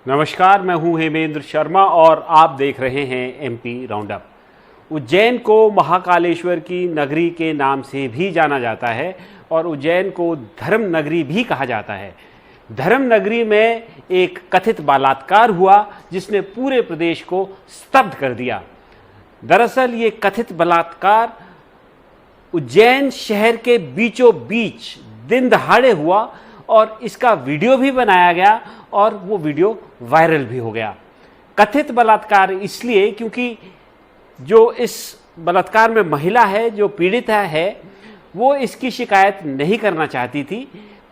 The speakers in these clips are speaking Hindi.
नमस्कार, मैं हूं हेमेंद्र शर्मा और आप देख रहे हैं एमपी राउंडअप। उज्जैन को महाकालेश्वर की नगरी के नाम से भी जाना जाता है और उज्जैन को धर्म नगरी भी कहा जाता है। धर्म नगरी में एक कथित बलात्कार हुआ जिसने पूरे प्रदेश को स्तब्ध कर दिया। दरअसल ये कथित बलात्कार उज्जैन शहर के बीचों बीच दिन दहाड़े हुआ और इसका वीडियो भी बनाया गया और वो वीडियो वायरल भी हो गया। कथित बलात्कार इसलिए क्योंकि जो इस बलात्कार में महिला है, जो पीड़ित है, वो इसकी शिकायत नहीं करना चाहती थी।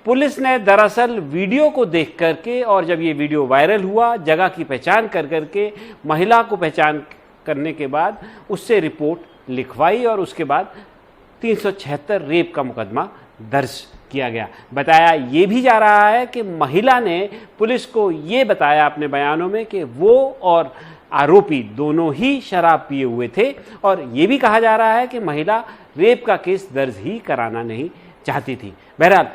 पुलिस ने दरअसल वीडियो को देख करके और जब ये वीडियो वायरल हुआ, जगह की पहचान कर करके महिला को पहचान करने के बाद उससे रिपोर्ट लिखवाई और उसके बाद 376 रेप का मुकदमा दर्ज किया गया। बताया ये भी जा रहा है कि महिला ने पुलिस को ये बताया अपने बयानों में कि वो और आरोपी दोनों ही शराब पिए हुए थे और ये भी कहा जा रहा है कि महिला रेप का केस दर्ज ही कराना नहीं चाहती थी। बहरहाल,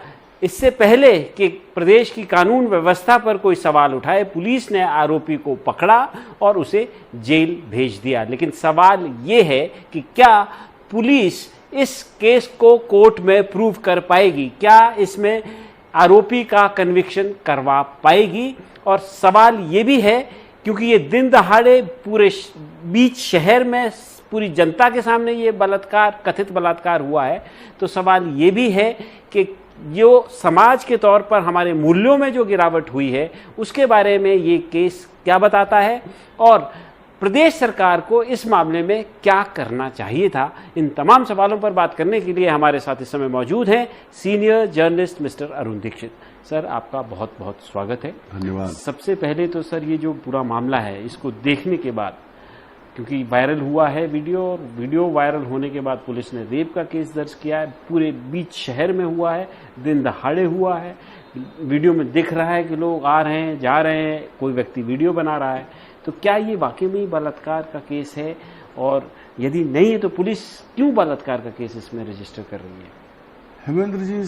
इससे पहले कि प्रदेश की कानून व्यवस्था पर कोई सवाल उठाए, पुलिस ने आरोपी को पकड़ा और उसे जेल भेज दिया। लेकिन सवाल ये है कि क्या पुलिस इस केस को कोर्ट में प्रूव कर पाएगी? क्या इसमें आरोपी का कन्विक्शन करवा पाएगी? और सवाल ये भी है क्योंकि ये दिन दहाड़े पूरे बीच शहर में पूरी जनता के सामने ये बलात्कार, कथित बलात्कार हुआ है, तो सवाल ये भी है कि जो समाज के तौर पर हमारे मूल्यों में जो गिरावट हुई है उसके बारे में ये केस क्या बताता है और प्रदेश सरकार को इस मामले में क्या करना चाहिए था। इन तमाम सवालों पर बात करने के लिए हमारे साथ इस समय मौजूद हैं senior journalist mister Arun Dixit. Sir, आपका बहुत बहुत स्वागत है। धन्यवाद। सबसे पहले तो सर, ये जो पूरा मामला है इसको देखने के बाद, क्योंकि वायरल हुआ है वीडियो और वीडियो वायरल होने के बाद पुलिस ने रेप का केस दर्ज किया है, पूरे बीच शहर में हुआ है, दिन दहाड़े हुआ है, वीडियो में दिख रहा है कि लोग आ रहे हैं, जा रहे हैं, कोई व्यक्ति वीडियो बना रहा है, तो क्या ये वाकई में बलात्कार का केस है? और यदि नहीं है तो पुलिस क्यों बलात्कार का केस इसमें रजिस्टर कर रही है? हेमेंद्र जी,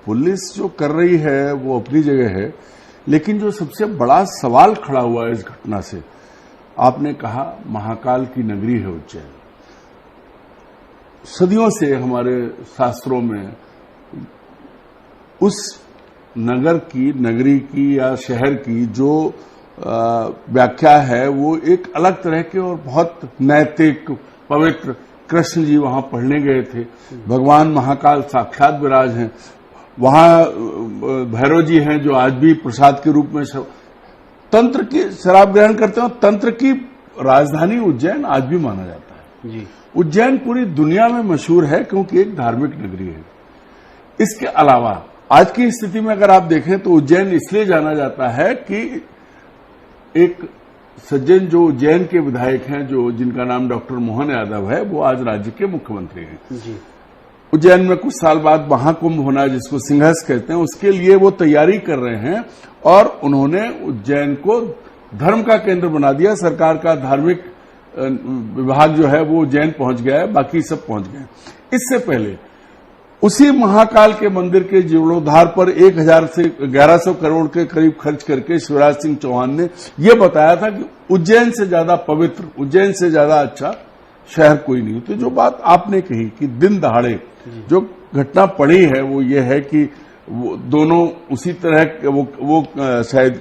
पुलिस जो कर रही है वो अपनी जगह है, लेकिन जो सबसे बड़ा सवाल खड़ा हुआ है इस घटना से, आपने कहा महाकाल की नगरी है उज्जैन। सदियों से हमारे शास्त्रों में उस नगर की, नगरी की या शहर की जो व्याख्या है वो एक अलग तरह के और बहुत नैतिक, पवित्र। कृष्ण जी वहां पढ़ने गए थे, भगवान महाकाल साक्षात विराज हैं, वहां भैरव जी हैं जो आज भी प्रसाद के रूप में तंत्र की शराब ग्रहण करते हैं। तंत्र की राजधानी उज्जैन आज भी माना जाता है जी। उज्जैन पूरी दुनिया में मशहूर है क्योंकि एक धार्मिक नगरी है। इसके अलावा आज की स्थिति में अगर आप देखें तो उज्जैन इसलिए जाना जाता है कि एक सज्जन जो उज्जैन के विधायक हैं, जो जिनका नाम डॉक्टर मोहन यादव है, वो आज राज्य के मुख्यमंत्री हैं जी। उज्जैन में कुछ साल बाद महाकुंभ होना है जिसको सिंहस्थ कहते हैं, उसके लिए वो तैयारी कर रहे हैं और उन्होंने उज्जैन को धर्म का केंद्र बना दिया। सरकार का धार्मिक विभाग जो है वो उज्जैन पहुंच गया है, बाकी सब पहुंच गए। इससे पहले उसी महाकाल के मंदिर के जीर्णोद्धार पर 1000 से 1100 करोड़ के करीब खर्च करके शिवराज सिंह चौहान ने यह बताया था कि उज्जैन से ज्यादा पवित्र, उज्जैन से ज्यादा अच्छा शहर कोई नहीं। तो जो बात आपने कही कि दिन दहाड़े जो घटना पड़ी है वो ये है कि वो दोनों उसी तरह वो शायद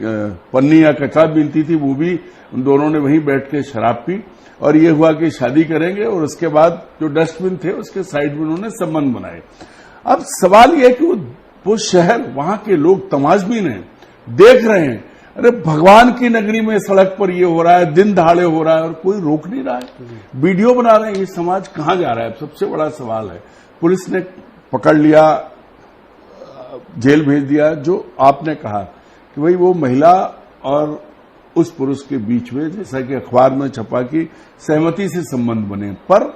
पन्नी या कचरा बीनती थी, वो भी उन दोनों ने वहीं बैठ के शराब पी और ये हुआ कि शादी करेंगे और उसके बाद जो डस्टबिन थे उसके साइड में उन्होंने संबंध बनाए। अब सवाल यह है कि वो शहर, वहां के लोग तमाशबीन हैं, देख रहे हैं, अरे भगवान की नगरी में सड़क पर ये हो रहा है, दिन दहाड़े हो रहा है और कोई रोक नहीं रहा है, वीडियो बना रहे हैं। ये समाज कहां जा रहा है? सबसे बड़ा सवाल है। पुलिस ने पकड़ लिया, जेल भेज दिया। जो आपने कहा कि भाई वो महिला और उस पुरुष के बीच में, जैसा कि अखबार में छपा कि सहमति से संबंध बने, पर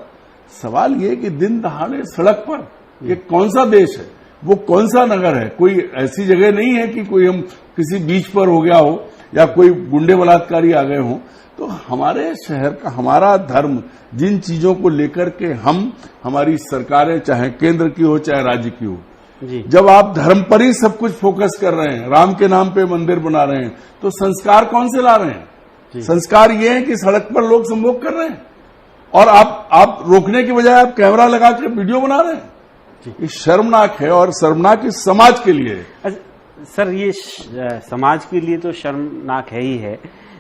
सवाल ये कि दिन दहाड़े सड़क पर, ये कौन सा देश है, वो कौन सा नगर है? कोई ऐसी जगह नहीं है कि कोई हम किसी बीच पर हो गया हो या कोई गुंडे बलात्कारी आ गए हों। तो हमारे शहर का, हमारा धर्म, जिन चीजों को लेकर के हम, हमारी सरकारें चाहे केंद्र की हो चाहे राज्य की हो, जी। जब आप धर्म पर ही सब कुछ फोकस कर रहे हैं, राम के नाम पे मंदिर बना रहे हैं, तो संस्कार कौन से ला रहे हैं? संस्कार ये है कि सड़क पर लोग संभोग कर रहे हैं और आप रोकने की बजाय आप कैमरा लगा के वीडियो बना रहे हैं। ये शर्मनाक है और शर्मनाक इस समाज के लिए है। सर ये समाज के लिए तो शर्मनाक है ही है,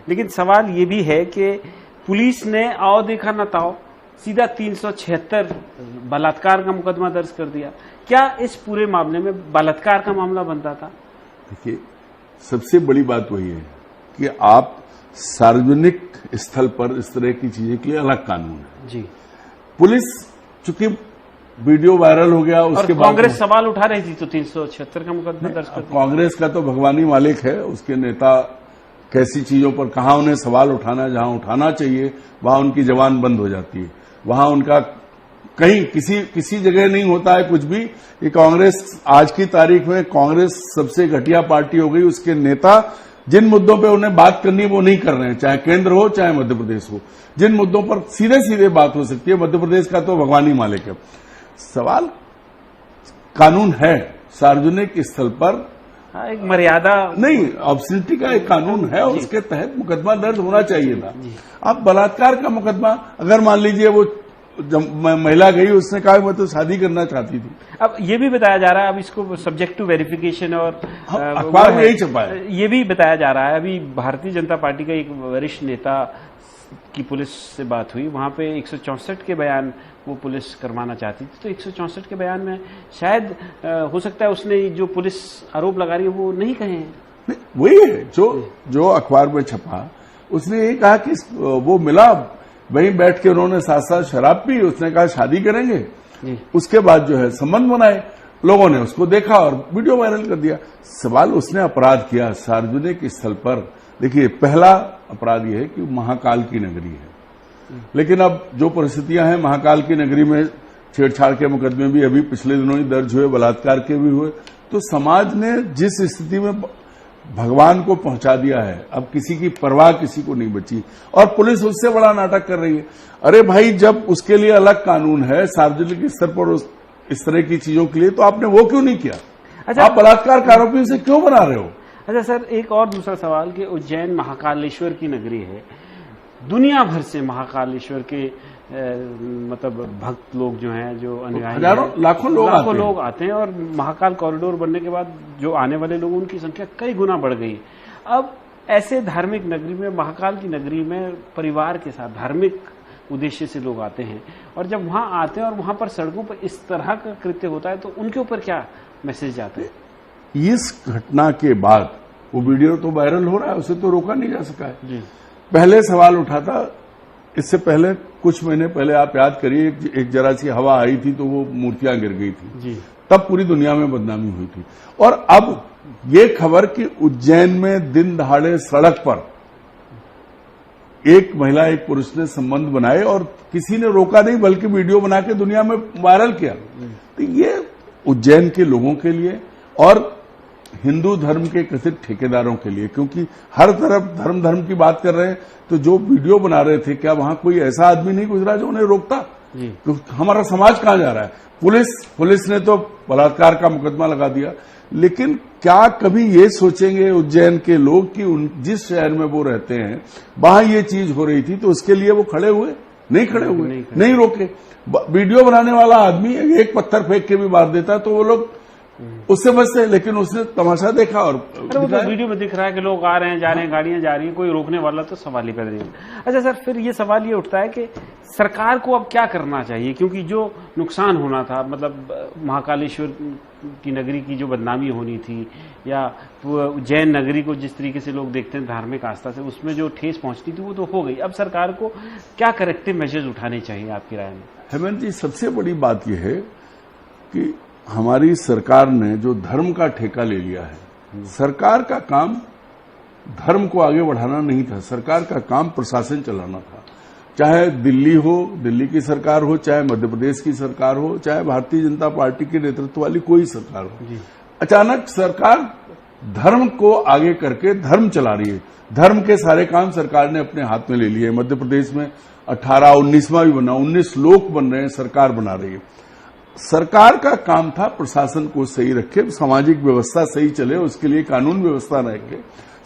लेकिन सवाल ये भी है कि पुलिस ने आओ देखा न ताओ सीधा 376 बलात्कार का मुकदमा दर्ज कर दिया। क्या इस पूरे मामले में बलात्कार का मामला बनता था? देखिए, सबसे बड़ी बात वही है कि आप सार्वजनिक स्थल पर इस तरह की चीजें के लिए अलग कानून है। जी। पुलिस चूंकि वीडियो वायरल हो गया उसके बाद कांग्रेस सवाल उठा रही थी तो 376 का मुकदमा दर्ज कर दिया। कांग्रेस का तो भगवानी मालिक है, उसके नेता कैसी चीजों पर कहां उन्हें सवाल उठाना, जहां उठाना चाहिए वहां उनकी जबान बंद हो जाती है, वहां उनका कहीं किसी जगह नहीं होता है कुछ भी। ये कांग्रेस आज की तारीख में कांग्रेस सबसे घटिया पार्टी हो गई। उसके नेता जिन मुद्दों पे उन्हें बात करनी है वो नहीं कर रहे हैं, चाहे केंद्र हो चाहे मध्य प्रदेश हो। जिन मुद्दों पर सीधे सीधे बात हो सकती है, मध्य प्रदेश का तो भगवानी मालिक है। सवाल कानून है, सार्वजनिक स्थल पर एक मर्यादा नहीं, ऑब्सिनिटी का एक कानून है, उसके तहत मुकदमा दर्ज होना चाहिए था। अब बलात्कार का मुकदमा, अगर मान लीजिए वो जब महिला गई उसने कहा मैं तो शादी करना चाहती थी, अब ये भी बताया जा रहा है, अब इसको सब्जेक्ट टू वेरिफिकेशन और अखबार में यही छपा है, ये भी बताया जा रहा है। अभी भारतीय जनता पार्टी का एक वरिष्ठ नेता की पुलिस से बात हुई, वहां पे 164 के बयान वो पुलिस करवाना चाहती थी, तो 164 के बयान में शायद हो सकता है उसने जो पुलिस आरोप लगा रही है वो नहीं कहे हैं। वही है जो अखबार में छपा, उसने यही कहा कि वो मिला, वहीं बैठ के उन्होंने साथ साथ शराब पी, उसने कहा शादी करेंगे, उसके बाद जो है संबंध बनाए, लोगों ने उसको देखा और वीडियो वायरल कर दिया। सवाल उसने अपराध किया सार्वजनिक स्थल पर। देखिए, पहला अपराध यह है कि महाकाल की नगरी है, लेकिन अब जो परिस्थितियां हैं, महाकाल की नगरी में छेड़छाड़ के मुकदमे भी अभी पिछले दिनों ही दर्ज हुए, बलात्कार के भी हुए, तो समाज ने जिस स्थिति में भगवान को पहुंचा दिया है, अब किसी की परवाह किसी को नहीं बची और पुलिस उससे बड़ा नाटक कर रही है। अरे भाई, जब उसके लिए अलग कानून है सार्वजनिक स्तर पर इस तरह की चीजों के लिए, तो आपने वो क्यों नहीं किया? अच्छा, आप बलात्कार के आरोपियों से क्यों बना रहे हो? अच्छा सर, एक और दूसरा सवाल कि उज्जैन महाकालेश्वर की नगरी है, दुनिया भर से महाकालेश्वर के मतलब भक्त लोग जो हैं, जो अनुयायी लाखों लोग आते हैं और महाकाल कॉरिडोर बनने के बाद जो आने वाले लोगों उनकी संख्या कई गुना बढ़ गई। अब ऐसे धार्मिक नगरी में, महाकाल की नगरी में परिवार के साथ धार्मिक उद्देश्य से लोग आते हैं और जब वहां आते हैं और वहां पर सड़कों पर इस तरह का कृत्य होता है तो उनके ऊपर क्या मैसेज जाता है? इस घटना के बाद वो वीडियो तो वायरल हो रहा है, उसे तो रोका नहीं जा सका है। जी। पहले सवाल उठा था, इससे पहले कुछ महीने पहले आप याद करिए, एक जरा सी हवा आई थी तो वो मूर्तियां गिर गई थी जी। तब पूरी दुनिया में बदनामी हुई थी। और अब ये खबर कि उज्जैन में दिन दहाड़े सड़क पर एक महिला एक पुरुष ने संबंध बनाए और किसी ने रोका नहीं, बल्कि वीडियो बना के दुनिया में वायरल किया, तो ये उज्जैन के लोगों के लिए और हिंदू धर्म के कथित ठेकेदारों के लिए, क्योंकि हर तरफ धर्म की बात कर रहे हैं, तो जो वीडियो बना रहे थे, क्या वहां कोई ऐसा आदमी नहीं गुजरा जो उन्हें रोकता? तो हमारा समाज कहां जा रहा है? पुलिस ने तो बलात्कार का मुकदमा लगा दिया, लेकिन क्या कभी ये सोचेंगे उज्जैन के लोग कि जिस शहर में वो रहते हैं वहां ये चीज हो रही थी तो उसके लिए वो खड़े हुए? नहीं खड़े हुए, नहीं रोके। वीडियो बनाने वाला आदमी एक पत्थर फेंक के भी मार देता तो वो लोग उससे बचते, लेकिन उसने तमाशा देखा और तो वीडियो में दिख रहा है कि लोग आ रहे हैं, जा रहे हैं, गाड़ियां जा रही हैं, कोई रोकने वाला तो सवाल ही पैदा नहीं। अच्छा सर, फिर ये सवाल ये उठता है कि सरकार को अब क्या करना चाहिए, क्योंकि जो नुकसान होना था, मतलब महाकालेश्वर की नगरी की जो बदनामी होनी थी या उज्जैन नगरी को जिस तरीके से लोग देखते हैं धार्मिक आस्था से, उसमें जो ठेस पहुंचती थी वो तो हो गई। अब सरकार को क्या करेक्टिव मेजर्स उठाने चाहिए आपकी राय में? हेमंत जी, सबसे बड़ी बात यह है कि हमारी सरकार ने जो धर्म का ठेका ले लिया है, सरकार का काम धर्म को आगे बढ़ाना नहीं था, सरकार का काम प्रशासन चलाना था। चाहे दिल्ली हो, दिल्ली की सरकार हो, चाहे मध्य प्रदेश की सरकार हो, चाहे भारतीय जनता पार्टी के नेतृत्व वाली कोई सरकार हो, अचानक सरकार धर्म को आगे करके धर्म चला रही है। धर्म के सारे काम सरकार ने अपने हाथ में ले लिए। मध्य प्रदेश में 18, 19वां भी बना, 19 लोक बन रहे हैं, सरकार बना रही है। सरकार का काम था प्रशासन को सही रखे, सामाजिक व्यवस्था सही चले, उसके लिए कानून व्यवस्था रखे।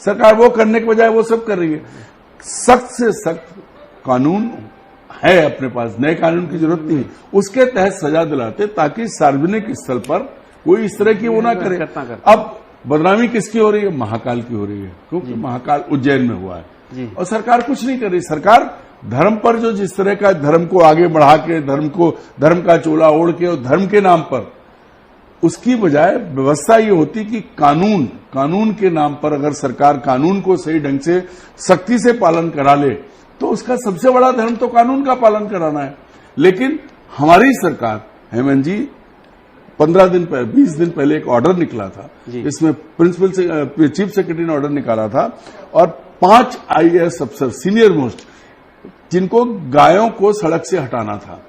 सरकार वो करने के बजाय वो सब कर रही है। सख्त से सख्त कानून है अपने पास, नए कानून की जरूरत नहीं, उसके तहत सजा दिलाते ताकि सार्वजनिक स्थल पर कोई इस तरह की वो ना करे। अब बदनामी किसकी हो रही है? महाकाल की हो रही है, क्योंकि महाकाल उज्जैन में हुआ है और सरकार कुछ नहीं कर रही। सरकार धर्म पर जो जिस तरह का धर्म को आगे बढ़ा के, धर्म का चोला ओढ़ के और धर्म के नाम पर, उसकी बजाय व्यवस्था ये होती कि कानून के नाम पर अगर सरकार कानून को सही ढंग से सख्ती से पालन करा ले तो उसका सबसे बड़ा धर्म तो कानून का पालन कराना है। लेकिन हमारी सरकार, हेमंत जी, 15 दिन पहले, 20 दिन पहले एक ऑर्डर निकला था, इसमें चीफ सेक्रेटरी ने ऑर्डर निकाला था और 5 IAS अफसर सीनियर मोस्ट, जिनको गायों को सड़क से हटाना था,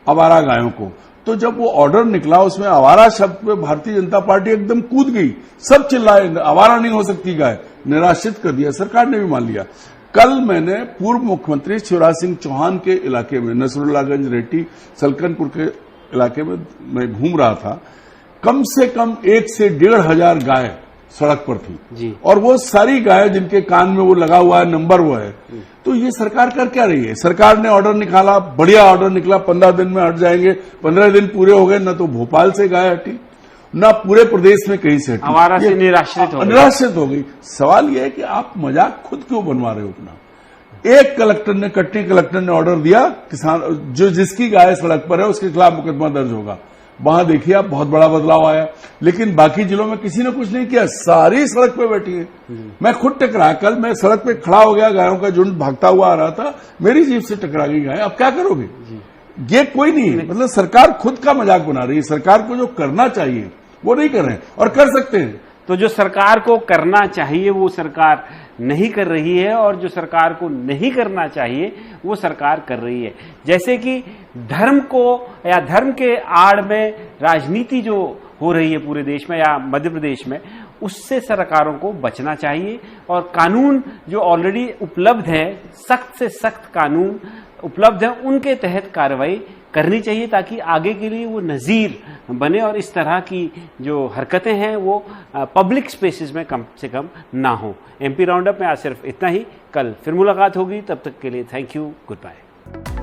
आवारा गायों को, तो जब वो ऑर्डर निकला उसमें आवारा शब्द पे भारतीय जनता पार्टी एकदम कूद गई, सब चिल्लाए आवारा नहीं हो सकती गाय, निराशित कर दिया, सरकार ने भी मान लिया। कल मैंने पूर्व मुख्यमंत्री शिवराज सिंह चौहान के इलाके में, नसरुल्लागंज, रेड्डी, सलकनपुर के इलाके में मैं घूम रहा था, कम से कम 1 से 1,500 गाय सड़क पर थी और वो सारी गाय जिनके कान में वो लगा हुआ है, नंबर वो है। तो ये सरकार कर क्या रही है? सरकार ने ऑर्डर निकाला, बढ़िया ऑर्डर निकला, 15 दिन में हट जाएंगे, 15 दिन पूरे हो गए, न तो भोपाल से गाय हटी, ना पूरे प्रदेश में कहीं से हटी, आवारा से निराश्रित हो गई। सवाल यह है कि आप मजाक खुद क्यों बनवा रहे हो अपना? एक कलेक्टर ने, कटनी कलेक्टर ने ऑर्डर दिया, किसान जो जिसकी गाय सड़क पर है उसके खिलाफ मुकदमा दर्ज होगा। वहां देखिए आप, बहुत बड़ा बदलाव आया। लेकिन बाकी जिलों में किसी ने कुछ नहीं किया, सारी सड़क पे बैठी है। मैं खुद टकरा, कल मैं सड़क पे खड़ा हो गया, गायों का झुंड भागता हुआ आ रहा था, मेरी जीप से टकरा गई गाय। अब क्या करोगे? ये कोई नहीं, मतलब सरकार खुद का मजाक बना रही है। सरकार को जो करना चाहिए वो नहीं कर रहे हैं और कर सकते हैं। तो जो सरकार को करना चाहिए वो सरकार नहीं कर रही है और जो सरकार को नहीं करना चाहिए वो सरकार कर रही है। जैसे कि धर्म को या धर्म के आड़ में राजनीति जो हो रही है पूरे देश में या मध्य प्रदेश में, उससे सरकारों को बचना चाहिए और कानून जो ऑलरेडी उपलब्ध है, सख्त से सख्त कानून उपलब्ध है, उनके तहत कार्रवाई करनी चाहिए ताकि आगे के लिए वो नज़ीर बने और इस तरह की जो हरकतें हैं वो पब्लिक स्पेसेस में कम से कम ना हो। MP राउंडअप में आज सिर्फ इतना ही, कल फिर मुलाकात होगी, तब तक के लिए थैंक यू, गुड बाय।